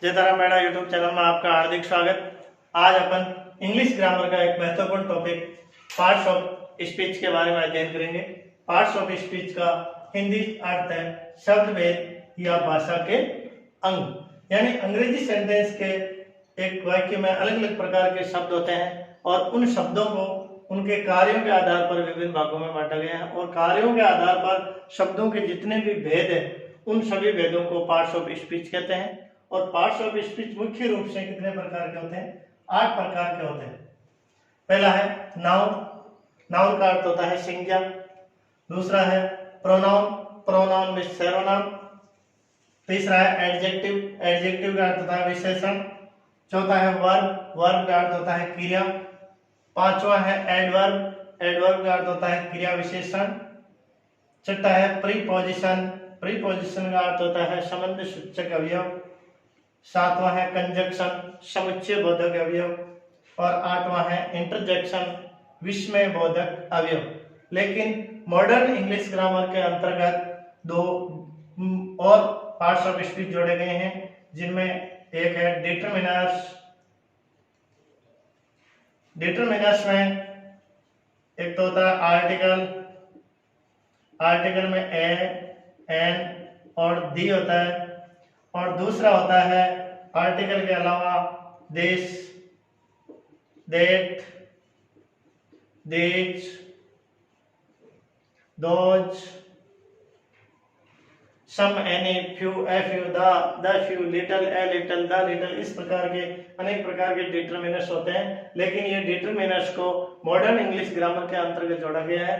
जयतारा मेरा YouTube channel में आपका हार्दिक स्वागत। आज अपन इंग्लिश ग्रामर का एक महत्वपूर्ण टॉपिक पार्ट्स ऑफ स्पीच के बारे में अध्ययन करेंगे। पार्ट्स ऑफ स्पीच का हिंदी अर्थ है शब्द भेद या भाषा के अंग, यानी अंग्रेजी सेंटेंस के एक वाक्य में अलग अलग प्रकार के शब्द होते हैं और उन शब्दों को उनके कार्यों के आधार पर विभिन्न भागों में बांटा गया है और कार्यों के आधार पर शब्दों के जितने भी भेद है उन सभी भेदों को पार्ट्स ऑफ स्पीच कहते हैं। और पार्ट्स ऑफ स्पीच मुख्य रूप से कितने प्रकार के होते हैं? 8 प्रकार के होते हैं। पहला है नाउन, नाउन का अर्थ होता है संज्ञा। दूसरा है प्रोनाउन, प्रोनाउन में सर्वनाम। तीसरा है एडजेक्टिव, एडजेक्टिव का अर्थ होता है विशेषण। चौथा है वर्ब, वर्ब का अर्थ होता है क्रिया। पांचवा है एडवर्ब, एडवर्ब का अर्थ होता है क्रिया विशेषण। छठा है प्रीपोजिशन, प्रीपोजिशन का अर्थ होता है संबंध सूचक अवयव। सातवां है कंजक्शन, समुच्चय बोधक अवयव। और आठवां है इंटरजेक्शन, विस्मय बोधक अवयव। लेकिन मॉडर्न इंग्लिश ग्रामर के अंतर्गत 2 और पार्ट्स ऑफ स्पीच जोड़े गए हैं, जिनमें एक है डिटरमिनर्स। डिटरमिनर्स में एक तो होता है आर्टिकल, आर्टिकल में ए, एन और दी होता है। और दूसरा होता है आर्टिकल के अलावा this, that, this, those, some, any, few, a few, the few, little, a little, the little, इस प्रकार के अनेक प्रकार के डिटरमिनर्स होते हैं। लेकिन ये डिटरमिनर्स को मॉडर्न इंग्लिश ग्रामर के अंतर्गत जोड़ा गया है,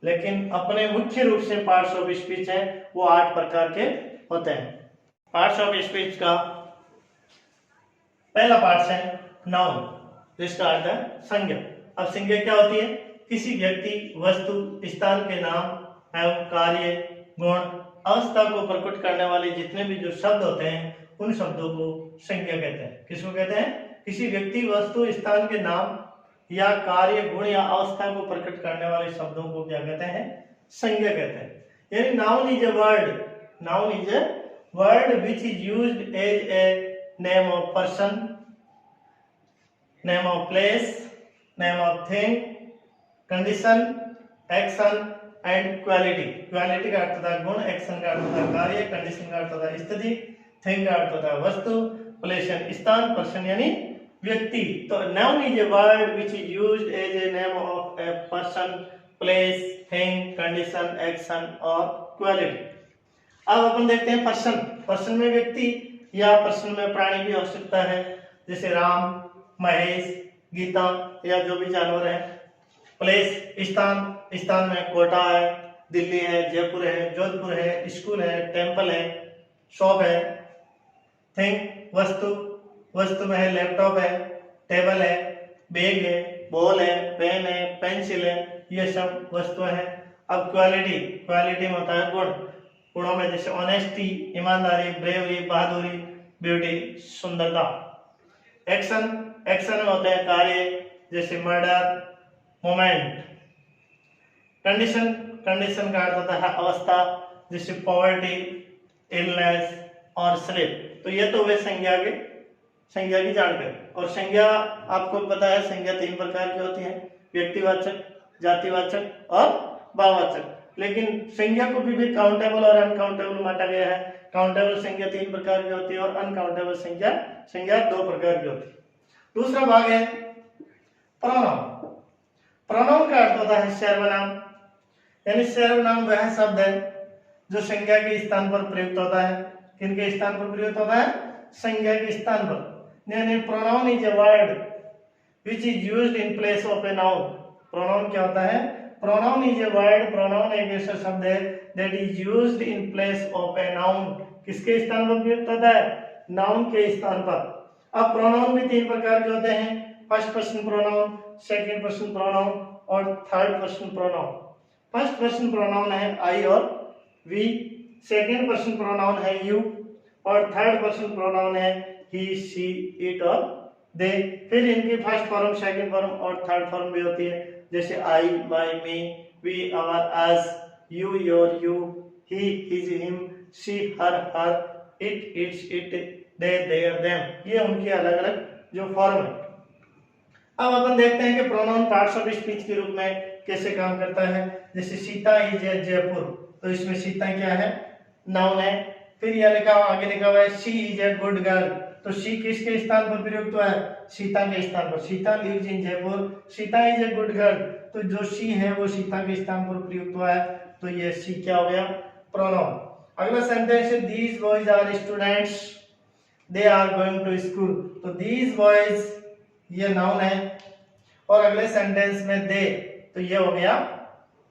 लेकिन अपने मुख्य रूप से पार्ट्स ऑफ स्पीच है वो 8 प्रकार के होते हैं। पार्ट्स ऑफ स्पीच का पहला पार्ट है नाउन, जिसका अर्थ है संज्ञा। अब संज्ञा क्या होती है? किसी व्यक्ति, वस्तु, स्थान के नाम एवं कार्य, गुण, अवस्था को प्रकट करने वाले जितने भी जो शब्द होते हैं उन शब्दों को संज्ञा कहते हैं। किसको कहते हैं? किसी व्यक्ति, वस्तु, स्थान के नाम या कार्य, गुण या अवस्था को प्रकट करने वाले शब्दों को क्या कहते हैं? संज्ञा कहते हैं। यानी noun is a word, noun is a word which is used as a name of person, name of place, name of thing, condition, action and quality. quality का अर्थ होता है गुण, action का अर्थ होता है कार्य, condition का अर्थ होता है स्थिति, thing का अर्थ होता है वस्तु, place स्थान, person यानी व्यक्ति। तो noun is a word which is used as a name of a person, place, thing, condition, action और quality। अब अपन देखते हैं पर्सन। पर्सन में व्यक्ति या पर्सन में प्राणी भी हो सकता है, जैसे राम, महेश, गीता या जो भी जानवर है। प्लेस स्थान, स्थान में कोटा है, दिल्ली है, जयपुर है, जोधपुर है, स्कूल है, टेम्पल है, शॉप है। थिंग वस्तु, वस्तु में है लैपटॉप है, टेबल है, बैग है, बॉल है, पेन है, पेंसिल है, ये सब वस्तुएं हैं। अब क्वालिटी, क्वालिटी में होता है गुण, गुणों में जैसे ऑनेस्टी, ईमानदारी, ब्रेवरी, बहादुरी, ब्यूटी, सुंदरता। एक्शन, एक्शन में होते हैं कार्य, जैसे मर्डर, मोमेंट। कंडीशन, कंडीशन का अर्थ होता है अवस्था, जैसे पॉवर्टी, इलनेस और स्लीप। तो ये तो वे संज्ञा के, संज्ञा की जानकारी। और संज्ञा आपको पता है, संज्ञा 3 प्रकार की होती है, व्यक्तिवाचक, जातिवाचक और भाववाचक। लेकिन संज्ञा को भी काउंटेबल और अनकाउंटेबल बांटा गया है। काउंटेबल संज्ञा 3 प्रकार की होती है और अनकाउंटेबल संज्ञा 2 प्रकार की होती है। दूसरा भाग है प्रोनाउन। प्रोनाउन का अर्थ होता है सर्वनाम, यानी सर्वनाम वह शब्द है जो संज्ञा के स्थान पर प्रयुक्त होता है। किनके स्थान पर प्रयुक्त होता है? संज्ञा के स्थान पर। यानी pronoun is a word which is used in place of a noun. Pronoun क्या होता है? Pronoun is a word, pronoun एक ऐसा शब्द है that is used in place of a noun. किसके स्थान पर प्रयुक्त होता है? नाउन के स्थान पर। अब प्रोनाउन भी 3 प्रकार के होते हैं, first person pronoun, second person pronoun और third person pronoun. First person pronoun है आई और वी, सेकंड पर्सन प्रोनाउन है यू और थर्ड पर्सन प्रोनाउन है ही, शी, इट और दे। फिर इनकी फर्स्ट फॉर्म, सेकंड फॉर्म और थर्ड फॉर्म भी होती है, जैसे I, my, me, we, our, us, you, your, you, he, his, him, she, her, it, its, it, they, their, them, ये उनकी अलग अलग जो फॉर्म है। अब अपन देखते हैं कि प्रोनाउन पार्ट्स ऑफ स्पीच के रूप में कैसे काम करता है। जैसे सीता इज ए जयपुर, तो इसमें सीता क्या है, नाउन है। फिर यह लिखा हुआ, आगे लिखा हुआ है she is a good girl, तो शी किसके स्थान पर प्रयुक्त हुआ है, सीता के स्थान पर। Sita lives in Jaipur, Sita is a good girl, तो जो शी है वो सीता के स्थान पर प्रयुक्त हुआ है, तो ये शी क्या हो गया, प्रोनाउन। अगला सेंटेंस है these boys are students, they are going to school, तो दीज बॉयज ये नाउन है, और अगले सेंटेंस में दे, तो ये हो गया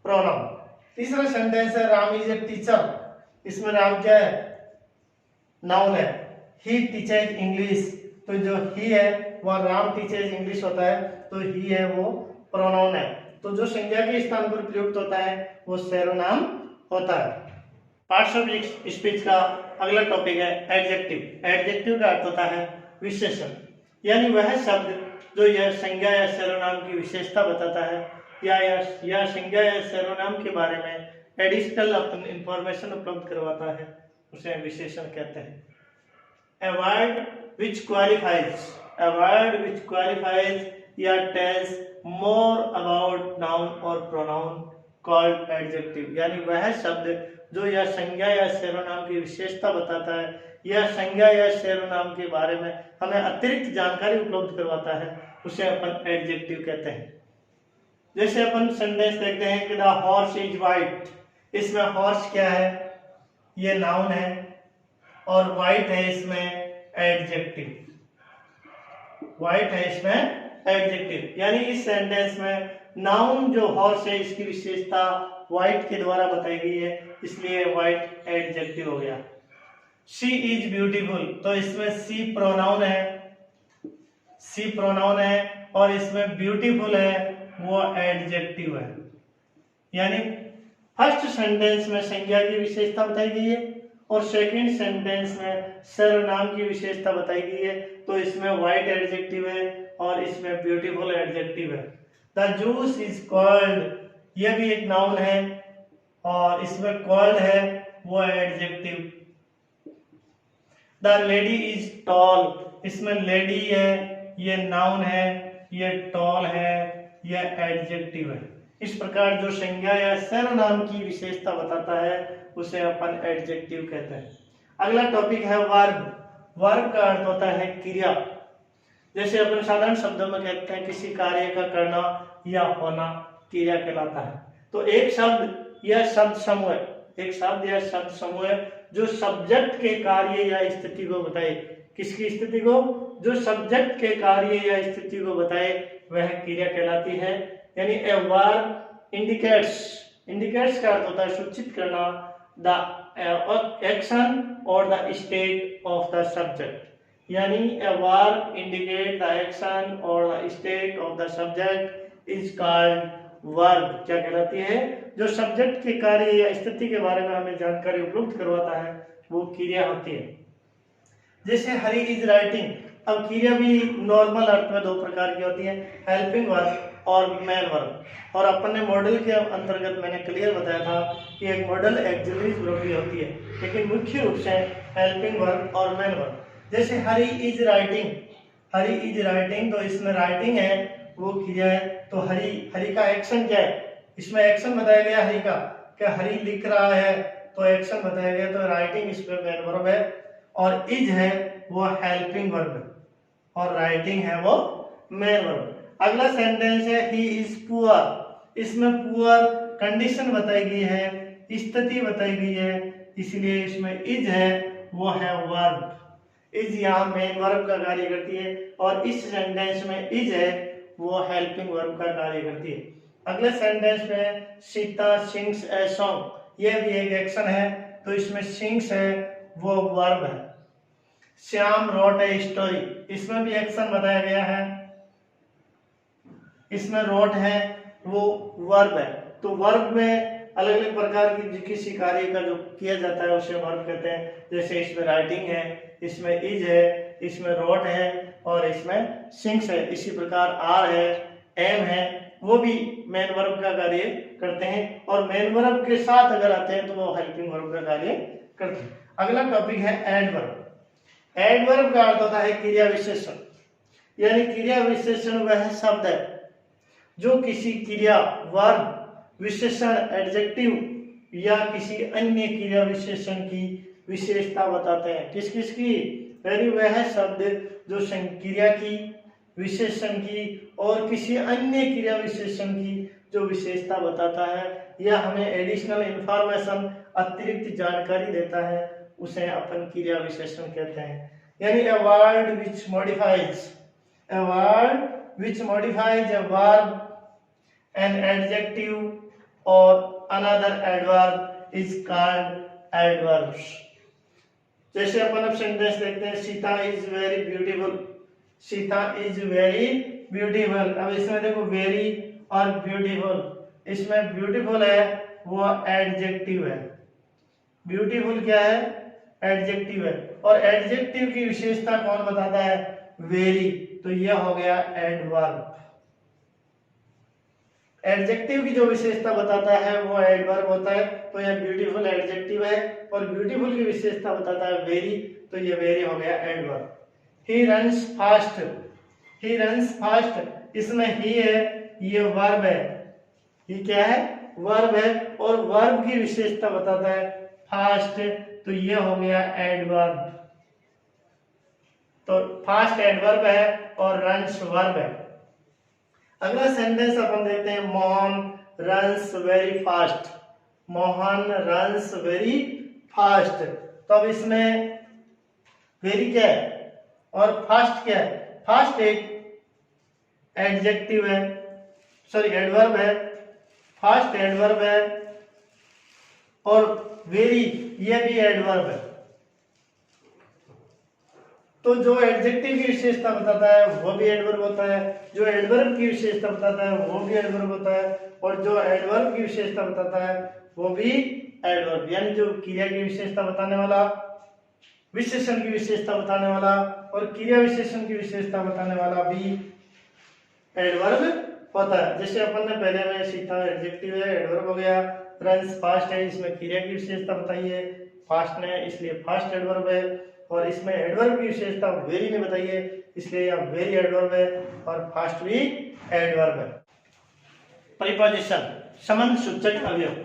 प्रोनाउन। तीसरा सेंटेंस है राम इज ए टीचर, इसमें राम क्या है, नाउन है। ही टीचर्स इंग्लिश, तो जो ही है वह राम टीचर्स इंग्लिश होता है, तो ही है वो प्रोनाउन है। तो जो संज्ञा के स्थान पर प्रयुक्त होता है वो सर्वनाम होता है। पार्ट्स ऑफ स्पीच का अगला टॉपिक है एडजेक्टिव। एडजेक्टिव का अर्थ होता है विशेषण, यानी वह शब्द जो यह संज्ञा या सर्वनाम की विशेषता बताता है, या संज्ञा या सर्वनाम के बारे में एडिशनल इंफॉर्मेशन उपलब्ध करवाता है, उसे विशेषण कहते हैं। A word which qualifies, a word which qualifies या tells more about noun और pronoun called adjective, यानी वह शब्द जो यह संज्ञा या सर्वनाम की विशेषता बताता है, या संज्ञा या सर्वनाम के बारे में हमें अतिरिक्त जानकारी उपलब्ध करवाता है, उसे अपन एडजेक्टिव कहते हैं। जैसे अपन सेंटेंस देखते हैं कि द हॉर्स इज वाइट, इसमें हॉर्स क्या है, ये नाउन है, और वाइट है इसमें एडजेक्टिव, वाइट है इसमें एडजेक्टिव, यानी इस सेंटेंस में नाउन जो हॉर्स है इसकी विशेषता वाइट के द्वारा बताई गई है, इसलिए वाइट एडजेक्टिव हो गया। शी इज ब्यूटीफुल, तो इसमें सी प्रोनाउन है, सी प्रोनाउन है, और इसमें ब्यूटीफुल है वो एडजेक्टिव है। यानी फर्स्ट सेंटेंस में संज्ञा की विशेषता बताई गई है, और सेकंड सेंटेंस में सर्वनाम की विशेषता बताई गई है, तो इसमें वाइट एडजेक्टिव है और इसमें ब्यूटीफुल एडजेक्टिव है। द जूस इज कोल्ड, यह भी एक नाउन है, और इसमें कोल्ड है वो adjective. The lady is tall, इसमें लेडी है, ये नाउन है, ये टॉल है, ये एडजेक्टिव है। इस प्रकार जो संज्ञा या सर्वनाम की विशेषता बताता है उसे अपन एडजेक्टिव कहते हैं। अगला टॉपिक है वर्ब। वर्ब का अर्थ होता है क्रिया। जैसे अपन साधारण शब्दों में कहते हैं किसी कार्य का करना या होना क्रिया कहलाता है। तो एक शब्द या शब्द समूह, एक शब्द या शब्द समूह जो सब्जेक्ट के कार्य या स्थिति को बताए, किसकी स्थिति को, जो सब्जेक्ट के कार्य या स्थिति को बताए वह क्रिया कहलाती है। यानी ए वर्ब इंडिकेट्स, इंडिकेट्स का अर्थ होता है सूचित करना, द एक्शन और the state of the subject. यानी a verb indicate the action और the state of the subject is called verb. क्या कहलाती है, जो सब्जेक्ट के कार्य या स्थिति के बारे में हमें जानकारी उपलब्ध करवाता है वो क्रिया होती है। जैसे हरी इज राइटिंग, अब क्रिया भी नॉर्मल अर्थ में दो प्रकार की होती है, हेल्पिंग वर्ब और मेन वर्ब। और अपन ने मॉडल के अंतर्गत मैंने क्लियर बताया था कि एक मॉडल एक्सिलरी वर्ब भी होती है, लेकिन मुख्य रूप से हेल्पिंग वर्ब और मेन वर्ब। जैसे Hari is writing, Hari is writing, तो इसमें राइटिंग है वो क्रिया है, तो हरी, हरी का एक्शन क्या है, इसमें एक्शन बताया गया हरी का, क्या हरी लिख रहा है, तो एक्शन बताया गया, तो राइटिंग इसमें मेन वर्ब है, और इज है वो हेल्पिंग वर्ब है, और राइटिंग है वो मेन वर्ब। अगला सेंटेंस है ही इज पुअर, इसमें पुअर कंडीशन बताई गई है, स्थिति बताई गई है, इसलिए इसमें इज है वो है वर्ब। इज यहाँ मेन वर्ब का कार्य करती है, और इस सेंटेंस में इज है वो हेल्पिंग वर्ब का कार्य करती है। अगले सेंटेंस में सीता सिंग्स ए सॉन्ग, यह भी एक एक्शन है, तो इसमें सिंग्स है वो वर्ब है। श्याम रोट ए स्टोरी, इसमें भी एक्शन बताया गया है, इसमें रोट है वो वर्ब है। तो वर्ब में अलग अलग प्रकार की किसी कार्य का जो किया जाता है उसे वर्ब कहते हैं। जैसे इसमें राइटिंग है, इसमें इज है, इसमें रोट है, और इसमें सिंग्स है। इसी प्रकार आर है, एम है, वो भी मेन वर्ब का कार्य करते हैं, और मेन वर्ब के साथ अगर आते हैं तो वो हेल्पिंग वर्ब का कार्य करते हैं। अगला टॉपिक है एडवर्ब। एडवर्ब का अर्थ होता है क्रिया विशेषण, यानी क्रिया विशेषण वह शब्द है जो किसी क्रिया, वर्ब, विशेषण, एडजेक्टिव या किसी अन्य क्रिया विशेषण की विशेषता बताते हैं। किस किस की? यानी वह शब्द जो क्रिया की, विशेषण की और किसी अन्य क्रिया विशेषण की जो विशेषता बताता है या हमें एडिशनल इंफॉर्मेशन, अतिरिक्त जानकारी देता है, उसे अपन क्रिया विशेषण कहते हैं। यानी a word which modifies a verb, an adjective or another adverb is called adverbs। जैसे अपन अब सेंटेंस देखते हैं, Sita is very beautiful, Sita is very beautiful. अब इसमें देखो वेरी और ब्यूटीफुल, इसमें ब्यूटीफुल है वो एडजेक्टिव है, ब्यूटीफुल क्या है? एडजेक्टिव है। और एडजेक्टिव की विशेषता कौन बताता है? वेरी, तो यह हो गया एडवर्ब। एडजेक्टिव की जो विशेषता बताता है वो एडवर्ब होता है, तो यह ब्यूटीफुल एडजेक्टिव है, और ब्यूटीफुल की विशेषता बताता है वेरी, तो यह वेरी हो गया adverb. He runs fast, he runs fast, इसमें ही है, ये वर्ब है, ये क्या है? वर्ब है, और वर्ब की विशेषता बताता है फास्ट, तो ये हो गया एडवर्ब। तो फास्ट एडवर्ब है और रन्स वर्ब है। अगला सेंटेंस अपन देखते हैं, Mohan runs very fast, Mohan runs very fast. तो अब इसमें वेरी क्या है और फास्ट क्या है? फास्ट एक एडजेक्टिव है, सॉरी एडवर्ब है, फास्ट एडवर्ब है, और वेरी ये भी एडवर्ब है। तो जो एडजेक्टिव की विशेषता बताता है वो भी एडवर्ब होता है, जो एडवर्ब की विशेषता बताता है वो भी एडवर्ब होता है, और जो एडवर्ब की विशेषता बताता है वो भी एडवर्ब। यानी जो क्रिया की विशेषता बताने वाला, विशेषण की विशेषता बताने वाला और क्रिया विशेषण की विशेषता बताने वाला भी एडवर्ब होता है। जैसे अपन ने पहले में सीखा, एडजेक्टिव है, एडवर्ब हो गया। रन्स फास्ट है, इसमें क्रिया की विशेषता बताई है, फास्ट ने, इसलिए फास्ट एडवर्ब है। और इसमें एडवर्ब की विशेषता वेरी ने बताई है, इसलिए यह वेरी एडवर्ब है, और फास्ट भी एडवर्ब है। प्रीपोजिशन, संबंध सूचक अवयव।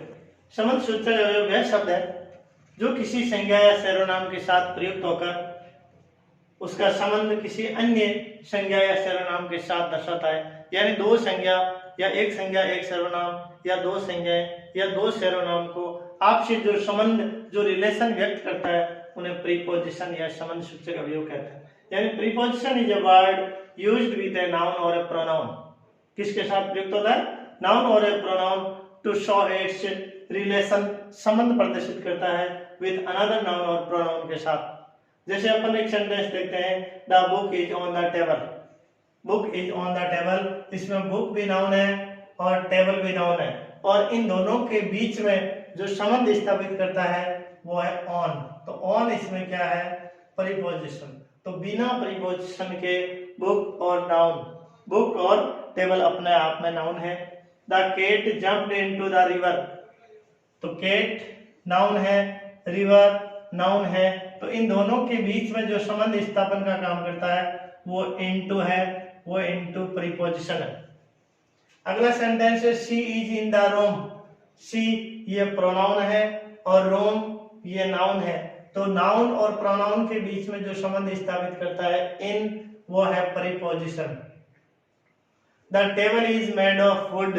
संबंध सूचक अवयव वह शब्द है जो किसी संज्ञा या सर्वनाम के साथ प्रयुक्त होकर उसका संबंध किसी अन्य संज्ञा या सर्वनाम के साथ दर्शाता है। यानी दो संज्ञा या एक संज्ञा, एक सर्वनाम, या दो संज्ञाएं या दो सर्वनाम को आपसी जो संबंध, जो रिलेशन व्यक्त करता है, उन्हें प्रीपोजिशन या संबंध सूचक अवयव कहते हैं। यानी preposition is a word used with a noun और ए प्रोनाउन। किसके साथ प्रयुक्त होता है? नाउन और a pronoun, to show its relation, संबंध प्रदर्शित करता है विद अनदर नाउन और प्रोनाउन के साथ। जैसे अपन एक सेंटेंस देखते हैं, the book is on the table, book is on the table. इसमें बुक भी नाउन है और टेबल भी नाउन है, और इन दोनों के बीच में जो संबंध स्थापित करता है वो है ऑन। तो ऑन इसमें क्या है? प्रीपोजिशन। तो बिना प्रीपोजिशन के बुक और नाउन, बुक और टेबल अपने आप में नाउन है। The cat jumped into the river, तो केट नाउन है, रिवर नाउन है, तो इन दोनों के बीच में जो संबंध स्थापन का काम करता है वो इनटू है, वो इनटू प्रीपोजिशन है। अगला सेंटेंस है, she is in the room. She ये प्रोनाउन है और रूम ये नाउन है, तो नाउन और प्रोनाउन के बीच में जो संबंध स्थापित करता है इन, वो है preposition. The table is made of would,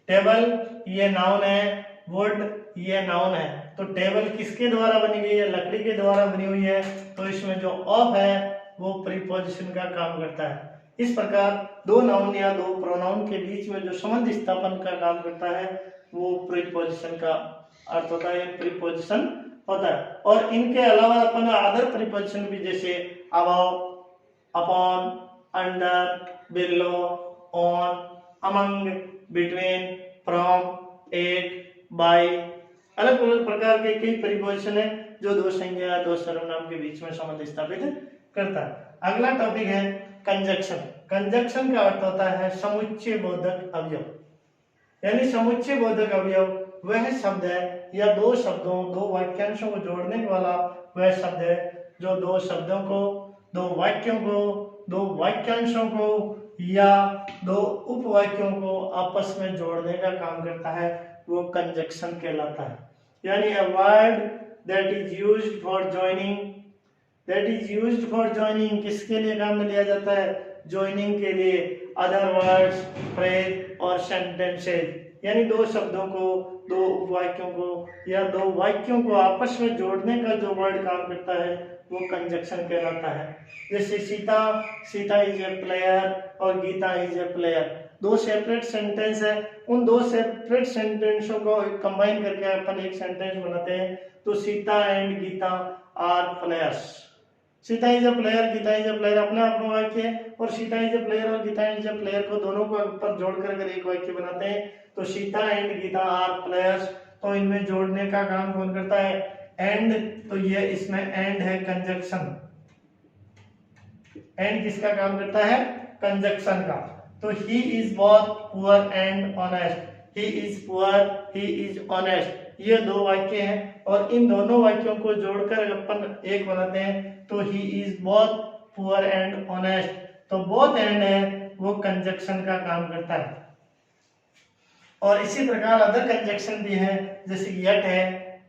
table ये नाउन है, वुड ये नाउन है, तो टेबल किसके द्वारा बनी गई है? लकड़ी के द्वारा बनी हुई है, तो इसमें जो ऑफ है वो प्रीपोजिशन का काम करता है। इस प्रकार दो नाउन या दो प्रोनाउन के बीच में जो संबंध स्थापन का काम करता है वो प्रीपोजिशन का अर्थ होता है, प्रीपोजिशन होता है। और इनके अलावा अपन अदर प्रीपोजिशन भी, जैसे above, upon, under, below, on, among, between, from, at, by, अलग अलग प्रकार के कई प्रीपोजिशन है जो दो संज्ञा, दो सर्वनाम के बीच में संबंध स्थापित करता है। अगला टॉपिक है कंजक्शन। कंजक्शन का अर्थ होता है समुच्चय बोधक अवयव। यानी समुच्चय बोधक अवयव वह शब्द है या दो शब्दों, दो वाक्यांशों को जोड़ने वाला वह शब्द है जो दो शब्दों को, दो वाक्यों को, दो वाक्यांशों को या दो उपवाक्यों को आपस में जोड़ने का काम करता है, वो कंजक्शन कहलाता है। यानी a word that is used for joining, that is used for joining किसके लिए काम में लिया जाता है? ज्वाइनिंग के लिए अदर वर्ड्स, फ्रेज और सेंटेंसेस। यानी दो शब्दों को, दो वाक्यों को या दो वाक्यों को आपस में जोड़ने का जो वर्ड काम करता है वो कंजक्शन कहलाता है। जैसे Sita, Sita is A player और गीता इज ए प्लेयर, दो सेपरेट सेंटेंस है, उन दो सेपरेट सेंटेंसों को कंबाइन करके अपन एक सेंटेंस बनाते हैं, तो Sita and Gita are players. Sita is a player, Gita is a player अपने आप में वाक्य है, और सीता इज अ प्लेयर और गीता इज अ प्लेयर को दोनों को ऊपर जोड़कर अगर एक वाक्य बनाते हैं तो Sita and Gita are players. तो इनमें जोड़ने का काम कौन करता है? एंड। तो ये इसमें एंड है कंजक्शन। एंड किसका काम करता है? कंजक्शन का। तो he is both poor and honest, he is poor, he is honest, ये दो वाक्य हैं और इन दोनों वाक्यों को जोड़कर अपन एक बनाते हैं तो he is both poor and honest. तो बोथ एंड है वो कंजक्शन का काम करता है। और इसी प्रकार अदर कंजक्शन भी है, जैसे यट है,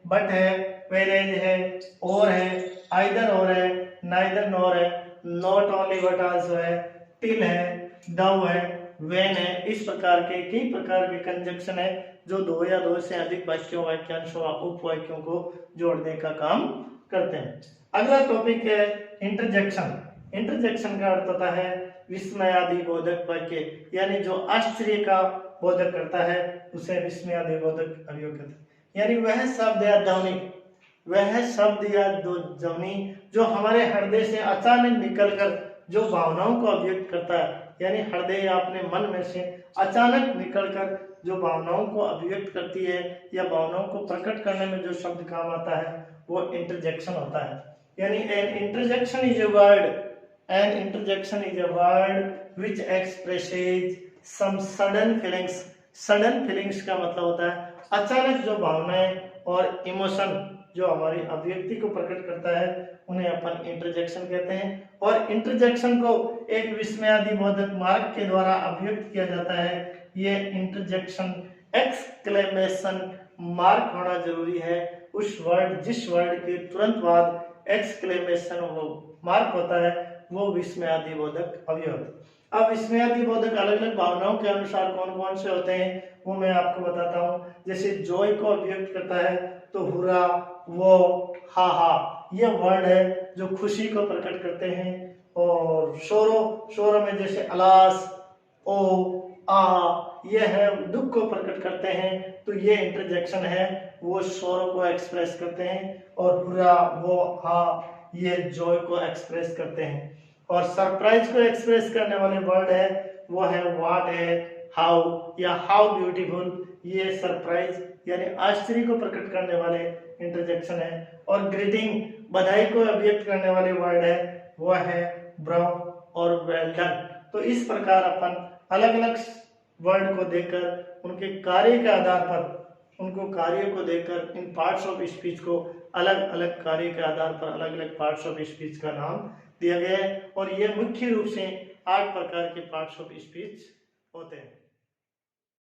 बट है, वेरेज है, और है, आइदर और है, नाइदर नॉर है, नॉट ओनली बट आल्सो है, टिल है, डव है, वेन है। इस प्रकार के कई प्रकार के कंजक्शन है जो दो या दो से अधिक वाक्यों, वाक्यांशों, उपवाक्यों को जोड़ने का काम करते हैं। अगला टॉपिक है इंटरजेक्शन। इंटरजेक्शन का अर्थ होता है विस्मयादि बोधक वाक्य, यानी जो आश्चर्य का बोधक करता है उसे विस्मयादि बोधक अवयव कहते हैं। यानी वह शब्द या ध्वनि, वह शब्द या ध्वनि जो हमारे हृदय से अचानक निकलकर जो भावनाओं को अभिव्यक्त करता है, यानी हृदय या अपने मन में से अचानक निकलकर जो भावनाओं को अभिव्यक्त करती है या भावनाओं को प्रकट करने में जो शब्द काम आता है वो इंटरजेक्शन होता है। यानी an interjection is a word, an interjection is a word which expresses some sudden feelings. Sudden feelings का मतलब होता है अचानक जो भावनाएं और इमोशन जो हमारी अभिव्यक्ति को प्रकट करता है उन्हें अपन इंटरजेक्शन कहते हैं। और इंटरजेक्शन को एक विस्मयादि बोधक मार्ग के द्वारा अभिव्यक्त किया जाता है। ये इंटरजेक्शन एक्सक्लेमेशन मार्क होना जरूरी है। उस वर्ड, जिस वर्ड के तुरंत बाद एक्सक्लेमेशन वो मार्क होता है वो विस्मयादि बोधक अवयव। अब विस्मयादि बोधक अलग अलग भावनाओं के अनुसार कौन कौन से होते हैं वो मैं आपको बताता हूँ। जैसे जॉय को अभिव्यक्त करता है तो हुरा, वो, हा हा, ये वर्ड है जो खुशी को प्रकट करते हैं। और शोरो, शोरो में जैसे अलास, ओ, आ, ये है दुख को प्रकट करते हैं, तो ये इंटरजेक्शन है, वो शोरो को एक्सप्रेस करते हैं। और हुरा, वो, हा, ये जॉय को एक्सप्रेस करते हैं। और सरप्राइज को एक्सप्रेस करने वाले वर्ड है वो है व्हाट है, हाउ या हाउ ब्यूटीफुल, ये सरप्राइज यानी आश्चर्य को प्रकट करने वाले इंटरजेक्शन है। और ग्रीटिंग, बधाई को अभिव्यक्त करने वाले वर्ड है वो है ब्रो और वेल डन। तो इस प्रकार अपन अलग अलग वर्ड को देखकर उनके कार्य के आधार पर, उनको कार्य को देखकर इन पार्ट्स ऑफ स्पीच को अलग अलग कार्य के आधार पर अलग अलग पार्ट्स ऑफ स्पीच का नाम दिया गया है। और ये मुख्य रूप से 8 प्रकार के पार्ट्स ऑफ स्पीच